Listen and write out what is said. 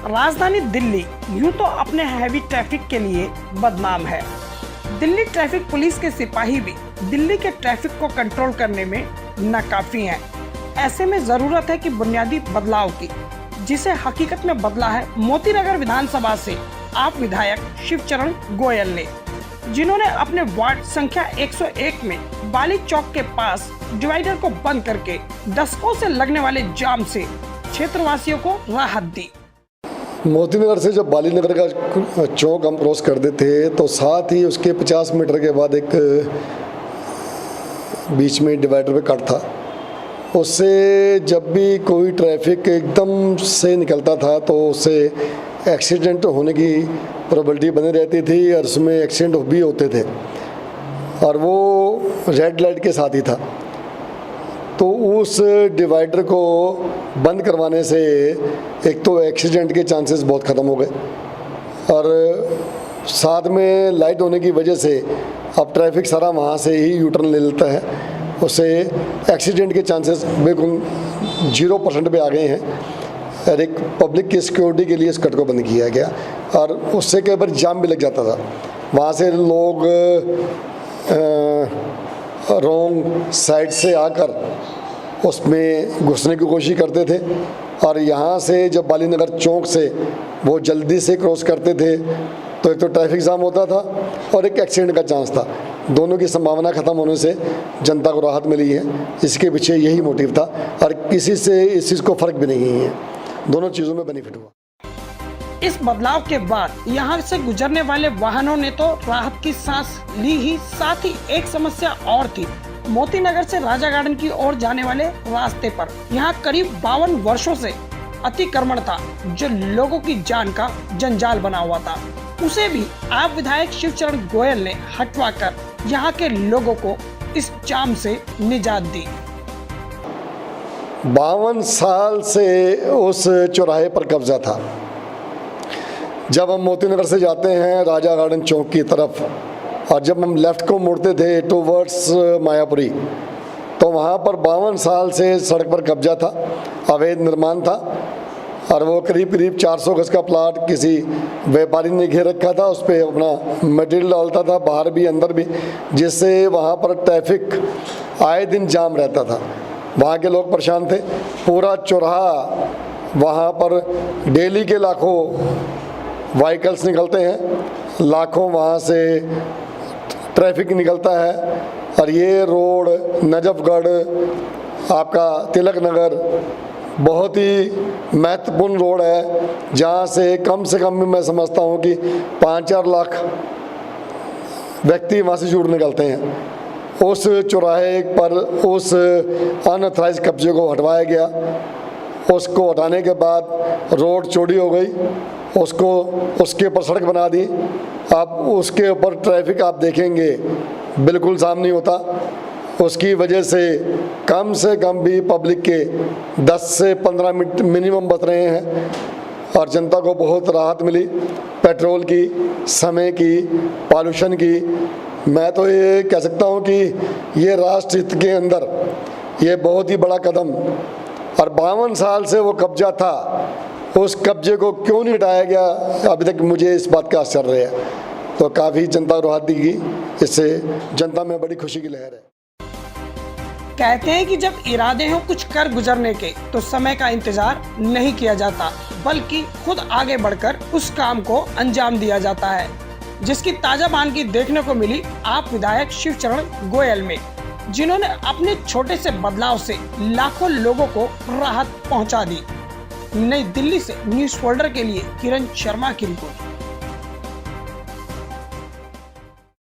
राजधानी दिल्ली यूं तो अपने हैवी ट्रैफिक के लिए बदनाम है। दिल्ली ट्रैफिक पुलिस के सिपाही भी दिल्ली के ट्रैफिक को कंट्रोल करने में नाकाफी हैं। ऐसे में जरूरत है कि बुनियादी बदलाव की, जिसे हकीकत में बदला है मोतीनगर विधानसभा से आप विधायक शिवचरण गोयल ने, जिन्होंने अपने वार्ड संख्या 101 में बाली चौक के पास डिवाइडर को बंद करके दशकों से लगने वाले जाम से क्षेत्रवासियों को राहत दी। मोतीनगर से जब बाली नगर का चौक हम क्रॉस करते थे तो साथ ही उसके 50 मीटर के बाद एक बीच में डिवाइडर पे कट था। उससे जब भी कोई ट्रैफिक एकदम से निकलता था तो उससे एक्सीडेंट होने की प्रोबेबिलिटी बनी रहती थी और उसमें एक्सीडेंट भी होते थे, और वो रेड लाइट के साथ ही था। तो उस डिवाइडर को बंद करवाने से एक तो एक्सीडेंट के चांसेस बहुत ख़त्म हो गए, और साथ में लाइट होने की वजह से अब ट्रैफिक सारा वहाँ से ही यू टर्न ले लेता है। उससे एक्सीडेंट के चांसेस बिल्कुल 0% पे आ गए हैं, और एक पब्लिक की सिक्योरिटी के लिए इस कट को बंद किया गया। और उससे कई बार जाम भी लग जाता था, वहाँ से लोग रॉन्ग साइड से आकर उसमें घुसने की कोशिश करते थे, और यहाँ से जब बाली नगर चौक से वो जल्दी से क्रॉस करते थे तो एक तो ट्रैफिक जाम होता था और एक एक्सीडेंट का चांस था। दोनों की संभावना ख़त्म होने से जनता को राहत मिली है। इसके पीछे यही मोटिव था, और किसी से इस चीज़ को फ़र्क भी नहीं है, दोनों चीज़ों में बेनिफिट हुआ। इस बदलाव के बाद यहाँ से गुजरने वाले वाहनों ने तो राहत की सांस ली ही, साथ ही एक समस्या और थी। मोतीनगर से राजा गार्डन की ओर जाने वाले रास्ते पर यहाँ करीब 52 वर्षों से अतिक्रमण था, जो लोगों की जान का जंजाल बना हुआ था। उसे भी आप विधायक शिवचरण गोयल ने हटवाकर यहाँ के लोगों को इस जाम से निजात दी। 52 साल से उस चौराहे पर कब्जा था। जब हम मोतीनगर से जाते हैं राजा गार्डन चौक की तरफ, और जब हम लेफ़्ट को मुड़ते थे टूवर्ड्स मायापुरी, तो वहाँ पर 52 साल से सड़क पर कब्जा था, अवैध निर्माण था, और वो करीब 400 गज का प्लाट किसी व्यापारी ने घेर रखा था। उस पर अपना मटेरियल डालता था, बाहर भी अंदर भी, जिससे वहाँ पर ट्रैफिक आए दिन जाम रहता था। वहाँ के लोग परेशान थे। पूरा चौराहा, वहाँ पर डेली के लाखों व्हीकल्स निकलते हैं, लाखों वहाँ से ट्रैफिक निकलता है, और ये रोड नजफगढ़, आपका तिलक नगर बहुत ही महत्वपूर्ण रोड है, जहाँ से कम मैं समझता हूँ कि 5-4 लाख व्यक्ति वहाँ से जरूर निकलते हैं। उस चौराहे पर उस अनऑथराइज कब्जे को हटवाया गया। उसको हटाने के बाद रोड चौड़ी हो गई, उसके ऊपर सड़क बना दी। अब उसके ऊपर ट्रैफिक आप देखेंगे बिल्कुल जाम नहीं होता। उसकी वजह से कम भी पब्लिक के 10 से 15 मिनट मिनिमम बच रहे हैं, और जनता को बहुत राहत मिली पेट्रोल की, समय की, पॉल्यूशन की। मैं तो ये कह सकता हूँ कि ये राष्ट्र हित के अंदर ये बहुत ही बड़ा कदम, और 52 साल से वो कब्जा था, उस कब्जे को क्यों नहीं हटाया गया अभी तक मुझे इस बात का आश्चर्य है। तो काफ़ी जनता को राहत देगी, इससे जनता में बड़ी खुशी की लहर है। कहते हैं कि जब इरादे हो कुछ कर गुजरने के तो समय का इंतजार नहीं किया जाता, बल्कि खुद आगे बढ़कर उस काम को अंजाम दिया जाता है, जिसकी ताजा मानगी देखने को मिली आप विधायक शिवचरण गोयल में, जिन्होंने अपने छोटे से बदलाव से लाखों लोगों को राहत पहुंचा दी। नई दिल्ली से न्यूज़ फोल्डर के लिए किरण शर्मा की रिपोर्ट।